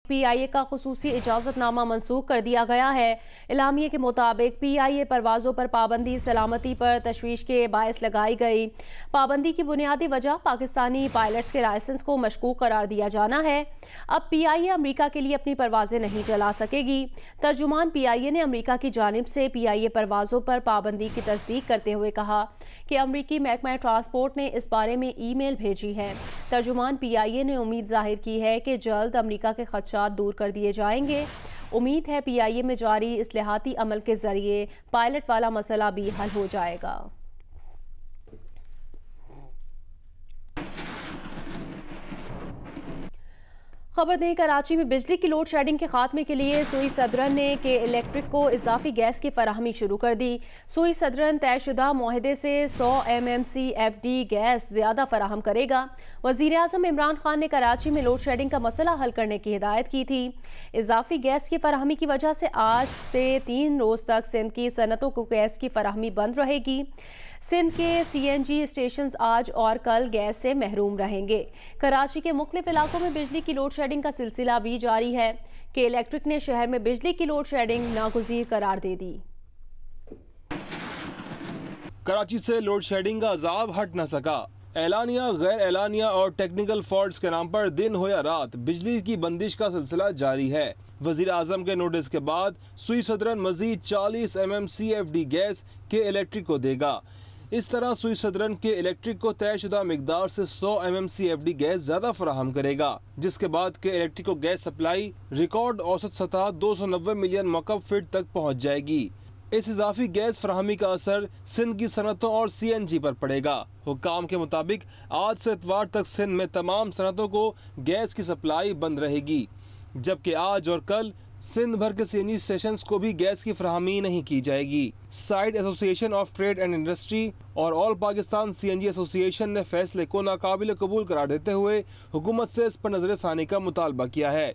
PIA का खुसूसी इजाजतनामा मंसूख कर दिया गया है। इलामिये के मुताबिक PIA परवाजों पर पाबंदी सलामती पर तशवीश के बायस लगाई गई। पाबंदी की बुनियादी वजह पाकिस्तानी पायलट्स के लाइसेंस को मशकूक करार दिया जाना है। अब PIA अमरीका के लिए अपनी परवाजें नहीं चला सकेगी। तर्जुमान PIA ने अमरीका की जानिब से PIA परवाजों पर पाबंदी की तस्दीक करते हुए कहा कि अमरीकी महकमा ट्रांसपोर्ट ने इस बारे में ईमेल भेजी है। तर्जुमान PIA ने उम्मीद जाहिर की है कि जल्द अमरीका के खदशात दूर कर दिए जाएंगे। उम्मीद है PIA में जारी इस्लाहाती अमल के जरिए पायलट वाला मसला भी हल हो जाएगा। खबर दें, कराची में बिजली की लोड शेडिंग के खात्मे के लिए सुई सदरन ने के इलेक्ट्रिक को इजाफी गैस की फराहमी शुरू कर दी। सुई सदरन तयशुदा मुआहदे से 100 MMCFD गैस ज्यादा फराहम करेगा। वजीर आजम इमरान खान ने कराची में लोड शेडिंग का मसला हल करने की हिदायत की थी। इजाफी गैस की फराहमी की वजह से आज से 3 रोज तक सिंध की सनतों को गैस की फराहमी बंद रहेगी। सिंध के CNG स्टेशन आज और कल गैस से महरूम रहेंगे। कराची के मुख्तलिफ इलाकों में बिजली की लोड शेडिंग का सिलसिला भी जारी है कि इलेक्ट्रिक ने शहर में बिजली की लोड शेडिंग नागुज़ीर करार दे दी। कराची से लोड शेडिंग का अजाब हट न सका। एलानिया, गैर एलानिया और टेक्निकल फॉल्ट्स के नाम पर दिन हो या रात बिजली की बंदिश का सिलसिला जारी है। वजीर आजम के नोटिस के बाद सुई सदरन मजीद 40 MMCFD गैस के इलेक्ट्रिक को देगा। इस तरह सुई सदरन के इलेक्ट्रिक को तयशुदा मिकदार से 100 MMCFD गैस ज्यादा फराहम करेगा, जिसके बाद के इलेक्ट्रिक को गैस सप्लाई रिकॉर्ड औसत सतह 290 मिलियन मकब फीट तक पहुँच जाएगी। इस इजाफी गैस फराहमी का असर सिंध की सनतों और CNG पर पड़ेगा। हुक्काम के मुताबिक आज से इतवार तक सिंध में तमाम सनतों को गैस की सप्लाई बंद रहेगी, जबकि आज और कल सिंध भर के CNG स्टेशंस को भी गैस की फराहमी नहीं की जाएगी। Side association of trade and industry और ऑल पाकिस्तान CNG एसोसिएशन ने फैसले को नाकाबिल कबूल करार देते हुए हुकूमत से इस पर नजरसानी का मुतालबा किया है।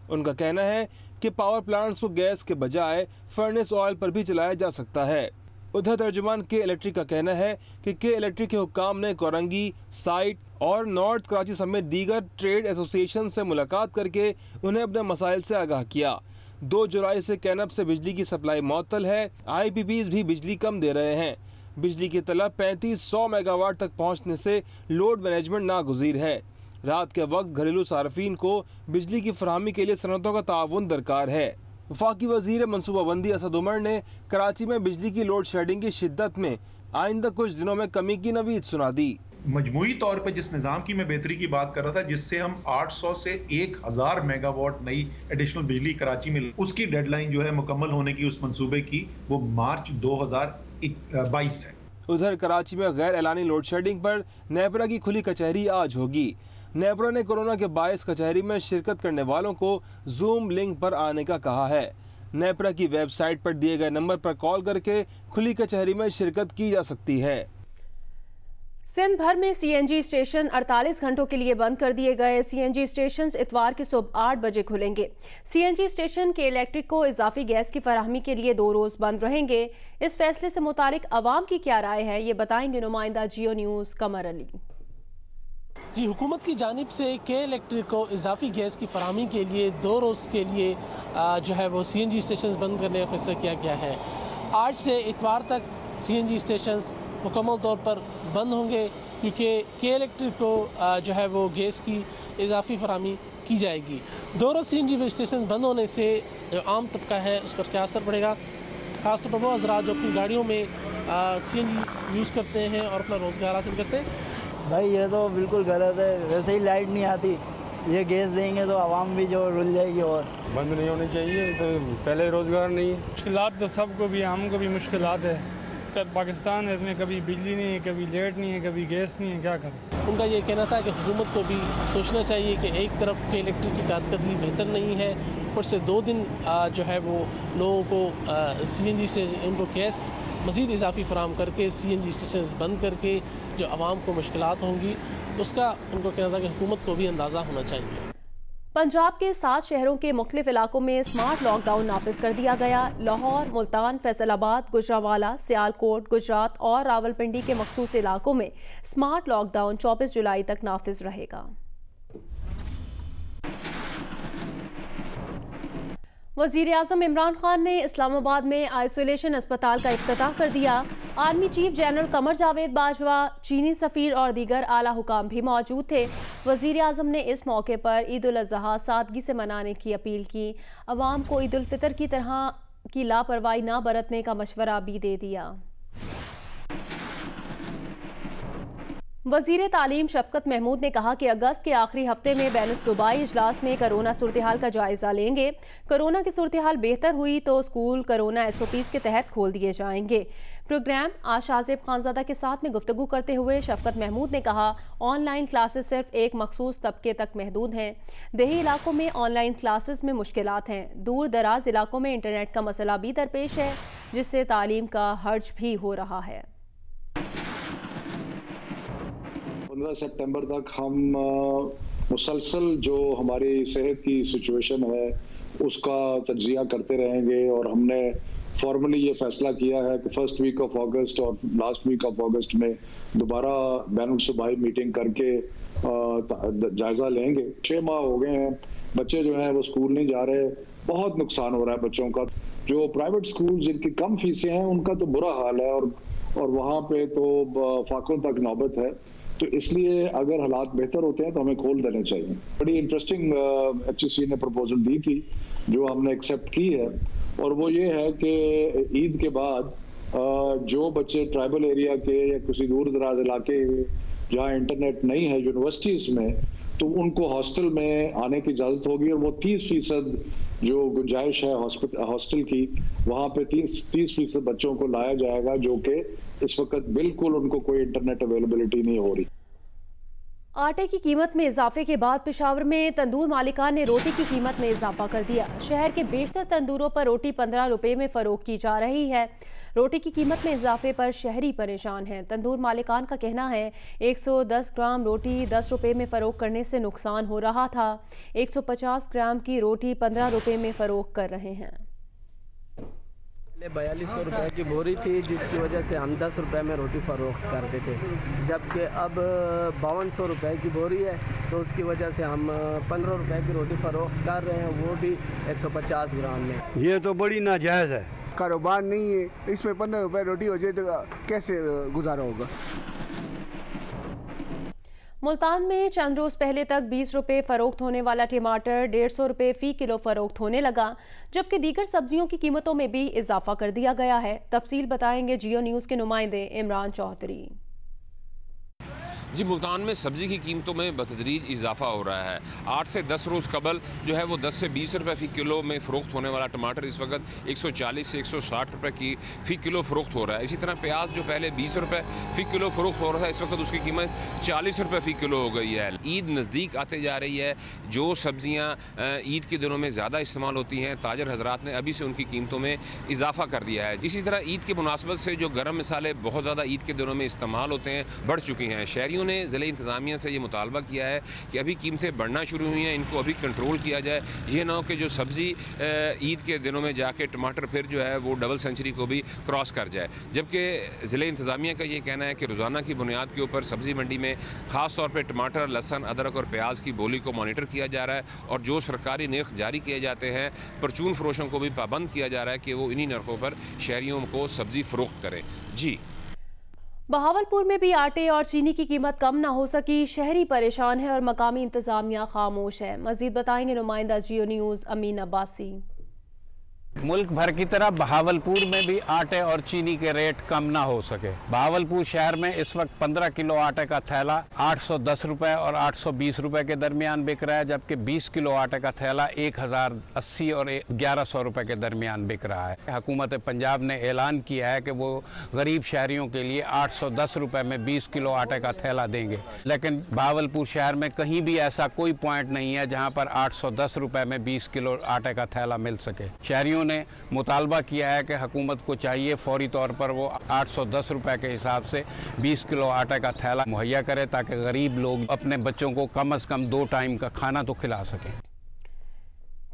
उनका कहना है कि पावर प्लांट्स को गैस के बजाय फर्नेस ऑयल पर भी चलाया जा सकता है। उधर तर्जुमान के इलेक्ट्रिक का कहना है कि के इलेक्ट्रिक के हुक्काम ने कोरंगी, साइट और नॉर्थ कराची समेत दीगर ट्रेड एसोसिएशन से मुलाकात करके उन्हें अपने मसाइल से आगाह किया। 2 जुलाई से कैनब से बिजली की सप्लाई मुअत्तल है। IPPs भी बिजली कम दे रहे हैं। बिजली की तलब 3500 मेगावाट तक पहुँचने से लोड मैनेजमेंट नागुज़ीर है। रात के वक्त घरेलू सार्फिन को बिजली की फराहमी के लिए सनतों का ताउन दरकार है। वफाकी वजीर मनसूबाबंदी असद उमर ने कराची में बिजली की लोड शेडिंग की शिद्दत में आइंदा कुछ दिनों में कमी की नवीद सुना दी। मजमूई तौर पर जिस निज़ाम की मैं बेहतरी की बात कर रहा था, जिससे हम 800 से 1000 मेगावाट नई एडिशनल बिजली कराची में, उसकी डेडलाइन जो है मुकम्मल होने की उस मंसूबे की वो मार्च 2022 है। उधर कराची में गैर एलानी लोड शेडिंग पर नेपरा की खुली कचहरी आज होगी। नेपरा ने कोरोना के बायस कचहरी में शिरकत करने वालों को जूम लिंक पर आने का कहा है। नेपरा की वेबसाइट पर दिए गए नंबर पर कॉल करके खुली कचहरी में शिरकत की जा सकती है। सिंध भर में CNG स्टेशन 48 घंटों के लिए बंद कर दिए गए। CNG स्टेशन इतवार की सुबह 8 बजे खुलेंगे। CNG स्टेशन के इलेक्ट्रिक को इजाफी गैस की फराहमी के लिए 2 रोज बंद रहेंगे। इस फैसले से मुतालिक अवाम की क्या राय है, ये बताएंगे नुमाइंदा जियो न्यूज़ कमर अली। जी, हुकूमत की जानिब से के इलेक्ट्रिक को इजाफी गैस की फराहमी के लिए 2 रोज़ के लिए जो है वो CNG स्टेशन बंद करने का फैसला किया गया है। आज से इतवार तक CNG स्टेशन मुकम्मल तौर पर बंद होंगे, क्योंकि के इलेक्ट्रिक को जो है वो गैस की इजाफी फराहमी की जाएगी। 2 रोज़ CNG स्टेशन बंद होने से जो आम तबका है उस पर क्या असर पड़ेगा, ख़ासतौर पर वो हज़रात जो अपनी गाड़ियों में CNG यूज़ करते हैं और अपना रोज़गार हासिल करते हैं। भाई ये तो बिल्कुल गलत है। वैसे ही लाइट नहीं आती, ये गैस देंगे तो आवाम भी जो रुल जाएगी। और बंद नहीं होनी चाहिए, तो पहले रोज़गार नहीं है। मुश्किलात तो सबको भी, हमको भी मुश्किलात है। पाकिस्तान है, इसमें कभी बिजली नहीं है, कभी लाइट नहीं है, कभी गैस नहीं है, क्या करें। उनका ये कहना था कि हुकूमत को भी सोचना चाहिए कि एक तरफ के इलेक्ट्रिक की कारकर्दगी बेहतर नहीं है, ऊपर से 2 दिन जो है वो लोगों को CNG से उनको गैस मज़ीद इजाफी फराम करके CNG स्टेशन बंद करके जो आवाम को मुश्किलात होंगी, उसका उनको कहना था कि हुकूमत को भी अंदाज़ा होना चाहिए। पंजाब के 7 शहरों के मुख्तलिफ इलाकों में स्मार्ट लॉकडाउन नाफिज कर दिया गया। लाहौर, मुल्तान, फैसलाबाद, गुजरांवाला, सियालकोट, गुजरात और रावलपिंडी के मखसूस इलाकों में स्मार्ट लॉकडाउन 24 जुलाई तक नाफिज रहेगा। वज़ीर-ए-आज़म इमरान खान ने इस्लामाबाद में आइसोलेशन अस्पताल का इफ्तिताह कर दिया। Army chief general Qamar Javed Bajwa, चीनी सफ़ीर और दीगर आला हुकाम भी मौजूद थे। वज़ीर-ए-आज़म ने इस मौके पर ईद उल अज़हा सादगी से मनाने की अपील की। अवाम को ईद उल फितर की तरह की लापरवाही न बरतने का मशवरा भी दे दिया। वज़ीर तालीम शफ़क़त महमूद ने कहा कि अगस्त के आखिरी हफ्ते में बैनुल-सूबाई इजलास में कोरोना सूरत-ए-हाल का जायज़ा लेंगे। कोरोना की सूरत-ए-हाल बेहतर हुई तो स्कूल कोरोना SOPs के तहत खोल दिए जाएंगे। प्रोग्राम आज शाहज़ेब खानज़ादा के साथ में गुफ्तगू करते हुए शफ़क़त महमूद ने कहा, ऑनलाइन क्लासेस सिर्फ एक मखसूस तबके तक महदूद हैं। देही इलाकों में ऑनलाइन क्लासेस में मुश्किलात हैं। दूर दराज इलाकों में इंटरनेट का मसला भी दरपेश है, जिससे तालीम का हर्ज भी हो रहा है। 15 सितंबर तक हम मुसलसल जो हमारी सेहत की सिचुएशन है उसका तज्जिया करते रहेंगे और हमने फॉर्मली ये फैसला किया है कि फर्स्ट वीक ऑफ अगस्त और लास्ट वीक ऑफ अगस्त में दोबारा बैनुल-सूबाई मीटिंग करके जायजा लेंगे। 6 माह हो गए हैं, बच्चे जो हैं वो स्कूल नहीं जा रहे, बहुत नुकसान हो रहा है बच्चों का। जो प्राइवेट स्कूल जिनकी कम फीसें हैं उनका तो बुरा हाल है और वहाँ पे तो फाकों तक नौबत है। तो इसलिए अगर हालात बेहतर होते हैं तो हमें खोल देने चाहिए। बड़ी इंटरेस्टिंग HEC ने प्रपोजल दी थी जो हमने एक्सेप्ट की है, और वो ये है कि ईद के बाद जो बच्चे ट्राइबल एरिया के या किसी दूर दराज इलाके जहाँ इंटरनेट नहीं है यूनिवर्सिटीज में, तो उनको हॉस्टल में आने की इजाज़त होगी और वो 30% जो गुंजाइश है हॉस्टल की, वहाँ पे 30% बच्चों को लाया जाएगा जो कि इस वक्त बिल्कुल उनको कोई इंटरनेट अवेलेबिलिटी नहीं हो रही। आटे की कीमत में इजाफे के बाद पेशावर में तंदूर मालिकान ने रोटी की कीमत में इजाफा कर दिया। शहर के बेशतर तंदूरों पर रोटी 15 रुपए में फरोख्त की जा रही है। रोटी की कीमत में इजाफे पर शहरी परेशान हैं। तंदूर मालिकान का कहना है 110 ग्राम रोटी 10 रुपए में फरोख्त करने से नुकसान हो रहा था। 150 ग्राम की रोटी 15 रुपए में फरोख्त कर रहे हैं। 4200 रुपये की बोरी थी, जिसकी वजह से हम 10 रुपये में रोटी फरोख्त करते थे, जबकि अब 5200 रुपये की बोरी है, तो उसकी वजह से हम 15 रुपये की रोटी फरोख्त कर रहे हैं, वो भी 150 ग्राम में। ये तो बड़ी नाजायज़ है, कारोबार नहीं है, इसमें 15 रुपये रोटी हो जाए तो कैसे गुजारा होगा। मुल्तान में चंद रोज पहले तक 20 रुपये फरोख्त होने वाला टमाटर 150 रुपये फ़ी किलो फरोख्त होने लगा, जबकि दीगर सब्जियों की कीमतों में भी इजाफा कर दिया गया है। तफसील बताएंगे जियो न्यूज़ के नुमाइंदे इमरान चौधरी। जी, मुल्तान में सब्ज़ी की कीमतों में बतदरीज इजाफा हो रहा है। 8 से 10 रोज़ कबल जो है वो 10 से 20 रुपये फ़ी किलो में फ़रोख्त होने वाला टमाटर इस वक्त 140 से 160 रुपये की फ़ी किलो फ़रोख्त हो रहा है। इसी तरह प्याज जो पहले 20 रुपये फ़ी किलो फ़रोख्त हो रहा था, इस वक्त उसकी कीमत 40 रुपये फ़ी किलो हो गई है। ईद नज़दीक आते जा रही है, जो सब्ज़ियाँ ईद के दिनों में ज़्यादा इस्तेमाल होती हैं, ताजर हज़रात ने अभी से उनकी कीमतों में इजाफा कर दिया है। इसी तरह ईद की मुनासबत से जो गर्म मसाले बहुत ज़्यादा ईद के दिनों में इस्तेमाल होते हैं, बढ़ चुकी हैं। शहरियों ने ज़िले इंतज़ामिया से ये मुतालबा किया है कि अभी कीमतें बढ़ना शुरू हुई हैं, इनको अभी कंट्रोल किया जाए। ये ना हो कि जो सब्ज़ी ईद के दिनों में जाके टमाटर फिर जो है वो डबल सेंचुरी को भी क्रॉस कर जाए। जबकि ज़िले इंतज़ामिया का ये कहना है कि रोज़ाना की बुनियाद के ऊपर सब्ज़ी मंडी में ख़ास तौर पर टमाटर, लहसन, अदरक और प्याज की बोली को मॉनिटर किया जा रहा है, और जो सरकारी नर्ख जारी किए जाते हैं, परचून फरोशों को भी पाबंद किया जा रहा है कि वो इन्हीं नर्खों पर शहरियों को सब्ज़ी फ़रोख्त करें। जी, बहावलपुर में भी आटे और चीनी की कीमत कम ना हो सकी। शहरी परेशान है और मकामी इंतजामिया खामोश है। मजीद बताएंगे नुमाइंदा जियो न्यूज़ अमीन अब्बासी। मुल्क भर की तरह बहावलपुर में भी आटे और चीनी के रेट कम ना हो सके। बहावलपुर शहर में इस वक्त 15 किलो आटे का थैला 810 रुपये और 820 रुपये के दरमियान बिक रहा है, जबकि 20 किलो आटे का थैला 1080 और 1100 रुपये के दरमियान बिक रहा है। हुकूमत पंजाब ने ऐलान किया है कि वो गरीब शहरियों के लिए 810 रुपये में 20 किलो आटे का थैला देंगे, लेकिन बहावलपुर शहर में कहीं भी ऐसा कोई पॉइंट नहीं है जहाँ पर 810 रुपये में 20 किलो आटे का थैला मिल सके। शहरियों ने मुतालबा किया है कि हुकूमत को चाहिए फौरी तौर पर वो 810 रुपये के हिसाब से 20 किलो आटे का थैला मुहैया करे, ताकि गरीब लोग अपने बच्चों को कम से कम 2 टाइम का खाना तो खिला सकें।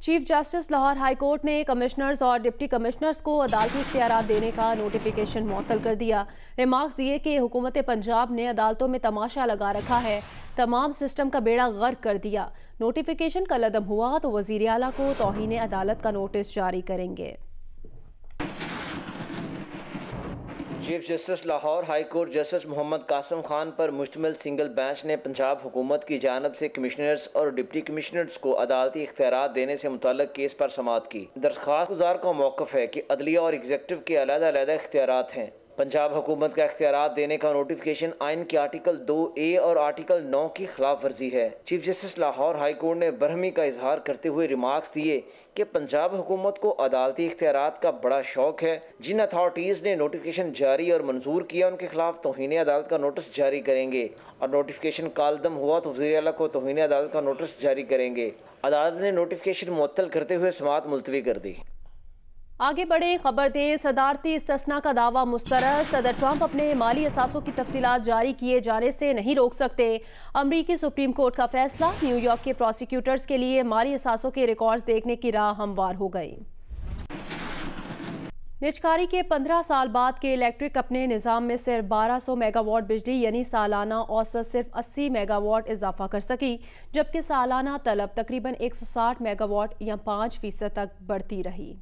Chief justice Lahore high court ने कमिश्नर्स और डिप्टी कमिश्नर्स को अदालती इख्तियारात देने का नोटिफिकेशन मुअत्तल कर दिया। रिमार्क्स दिए कि हुकूमत पंजाब ने अदालतों में तमाशा लगा रखा है, तमाम सिस्टम का बेड़ा गर्क कर दिया। नोटिफिकेशन कल अदम हुआ तो वज़ीर आला को तौहीन अदालत का नोटिस जारी करेंगे। Chief justice Lahore high court justice Mohammad Qasim Khan पर मुश्तमिल सिंगल बेंच ने पंजाब हुकूमत की जानब से कमिश्नर्स और डिप्टी कमिश्नर्स को अदालती इख्तियारात देने से मुतल्लिक केस पर समाअत की। दरख्वास्त गुजार का मौक़िफ़ है कि अदलिया और एग्जीक्यूटिव के अलग-अलग इख्तियारात हैं। पंजाब हुकूमत का इख्तियारात देने का नोटिफिकेशन आइन के आर्टिकल 2A और आर्टिकल 9 की खिलाफ वर्जी है। Chief justice Lahore high court ने बरहमी का इजहार करते हुए रिमार्क्स दिए कि पंजाब हुकूमत को अदालती इख्तियारात का बड़ा शौक है। जिन अथॉरिटीज़ ने नोटिफिकेशन जारी और मंजूर किया उनके खिलाफ तौहीन अदालत का नोटिस जारी करेंगे और नोटिफिकेशन कालदम हुआ तो वज़ीर आला को तौहीन अदालत का नोटिस जारी करेंगे। अदालत ने नोटिफिकेशन मुअत्तल करते हुए समाअत मुलतवी कर दी। आगे बढ़े खबर दे सदारती इस्तिस्ना का दावा मुस्तरद। सदर ट्रंप अपने माली असासों की तफसीलात जारी किए जाने से नहीं रोक सकते। अमरीकी सुप्रीम कोर्ट का फैसला। न्यूयॉर्क के प्रोसिक्यूटर्स के लिए माली असासों के रिकॉर्ड्स देखने की राह हमवार हो गई। निजकारी के 15 साल बाद के इलेक्ट्रिक अपने निज़ाम में सिर्फ 1200 मेगावाट बिजली यानी सालाना औसत सिर्फ 80 मेगावाट इजाफा कर सकी, जबकि सालाना तलब तकरीबन 160 मेगावाट या 5% तक बढ़ती रही।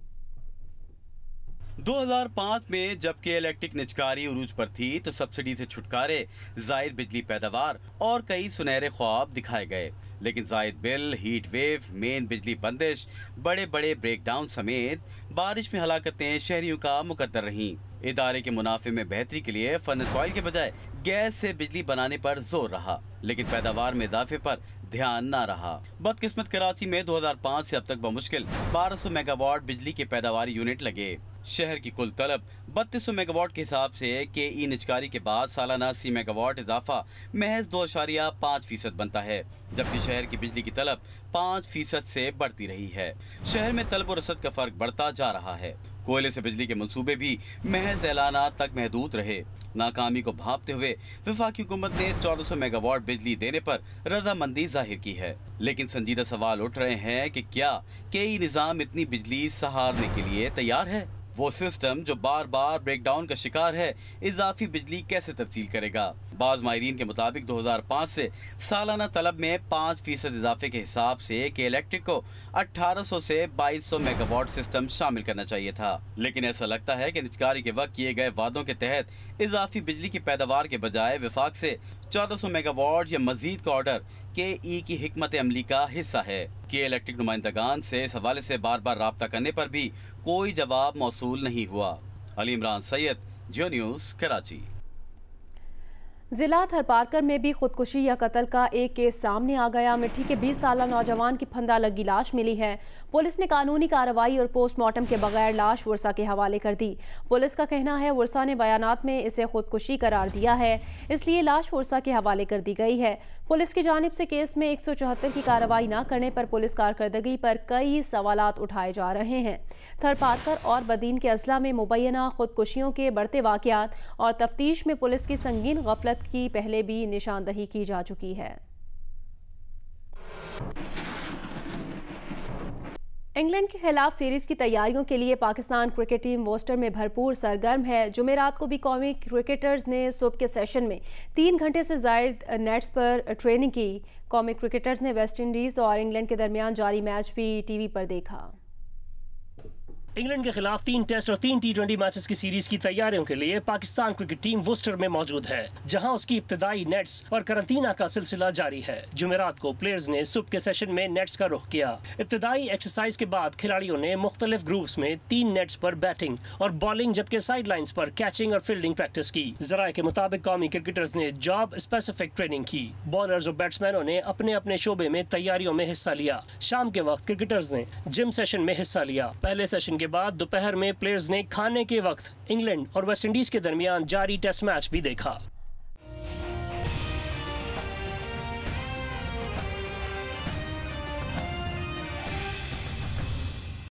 2005 में जबकि इलेक्ट्रिक निजकारी उरूज पर थी तो सब्सिडी से छुटकारे, जायद बिजली पैदावार और कई सुनहरे ख्वाब दिखाए गए, लेकिन जायद बिल, हीट वेव, मेन बिजली बंदिश, बड़े बड़े ब्रेकडाउन समेत बारिश में हलाकतें शहरियों का मुकद्दर रहीं। इदारे के मुनाफे में बेहतरी के लिए फर्नेस ऑयल के बजाय गैस से बिजली बनाने पर जोर रहा, लेकिन पैदावार में इजाफे पर ध्यान न रहा। बदकिस्मत कराची में 2005 से अब तक बमुश्किल 1200 मेगावाट बिजली के पैदावारी यूनिट लगे। शहर की कुल तलब 3200 मेगावाट के हिसाब से KE निजकारी के बाद सालाना 80 मेगावाट इजाफा महज 2.5% बनता है, जबकि शहर की बिजली की तलब 5% से बढ़ती रही है। शहर में तलब और रसद का फर्क बढ़ता जा रहा है। कोयले से बिजली के मंसूबे भी महज ऐलानात तक महदूद रहे। नाकामी को भांपते हुए वफाकी हुकूमत ने 1400 मेगावाट बिजली देने पर रजामंदी जाहिर की है, लेकिन संजीदा सवाल उठ रहे हैं कि क्या KE निज़ाम इतनी बिजली सहारने के लिए तैयार है? वो सिस्टम जो बार बार ब्रेकडाउन का शिकार है, इजाफी बिजली कैसे तरसील करेगा? बाज़ माहिरीन के मुताबिक 2005 से सालाना तलब में 5% इजाफे के हिसाब से के इलेक्ट्रिक को 1800 से 2200 मेगावाट सिस्टम शामिल करना चाहिए था, लेकिन ऐसा लगता है कि निजकारी के वक्त किए गए वादों के तहत इजाफी बिजली की पैदावार के बजाय विफाक से 1400 मेगावाट या मजीद का ऑर्डर KE की हिकमत अमली का हिस्सा है। के इलेक्ट्रिक नुमाइंदगान से इस हवाले से बार बार राब्ता करने पर भी कोई जवाब मौसूल नहीं हुआ। अली इमरान सैयद, जियो न्यूज़, कराची। जिला थरपारकर में भी खुदकुशी या कत्ल का एक केस सामने आ गया। मिट्टी के 20 साला नौजवान की फंदा लगी लाश मिली है। पुलिस ने कानूनी कार्रवाई और पोस्टमार्टम के बगैर लाश वर्षा के हवाले कर दी। पुलिस का कहना है वर्षा ने बयानात में इसे खुदकुशी करार दिया है, इसलिए लाश वर्षा के हवाले कर दी गई है। पुलिस की जानिब से केस में 174 की कार्रवाई न करने पर पुलिस कारकर्दगी पर कई सवालात उठाए जा रहे हैं। थरपारकर और बदीन के अजला में मुबैना खुदकुशियों के बढ़ते वाक़यात और तफ्तीश में पुलिस की संगीन गफलत की पहले भी निशानदही की जा चुकी है। इंग्लैंड के खिलाफ सीरीज की तैयारियों के लिए पाकिस्तान क्रिकेट टीम वोस्टर में भरपूर सरगर्म है। जुमेरात को भी कौमी क्रिकेटर्स ने सुबह के सेशन में 3 घंटे से ज़ायद नेट्स पर ट्रेनिंग की। कौमी क्रिकेटर्स ने वेस्ट इंडीज़ और इंग्लैंड के दरमियान जारी मैच भी टीवी पर देखा। इंग्लैंड के खिलाफ 3 टेस्ट और 3 T20 मैचेस की सीरीज की तैयारियों के लिए पाकिस्तान क्रिकेट टीम वोस्टर में मौजूद है, जहां उसकी इब्तदाई नेट्स और करंतना का सिलसिला जारी है। जुमेरात को प्लेयर्स ने सुबह के सेशन में नेट्स का रुख किया। इब्तदाई एक्सरसाइज के बाद खिलाड़ियों ने मुख्तलिफ ग्रुप्स में 3 नेट्स पर बैटिंग और बॉलिंग जबकि साइड लाइन्स पर कैचिंग और फील्डिंग प्रैक्टिस की। जराये के मुताबिक कौमी क्रिकेटर्स ने जॉब स्पेसिफिक ट्रेनिंग की। बॉलर्स और बैट्समैनों ने अपने अपने शोबे में तैयारियों में हिस्सा लिया। शाम के वक्त क्रिकेटर्स ने जिम सेशन में हिस्सा लिया। पहले सेशन के बाद दोपहर में प्लेयर्स ने खाने के वक्त इंग्लैंड और वेस्ट इंडीज के दरमियान जारी टेस्ट मैच भी देखा।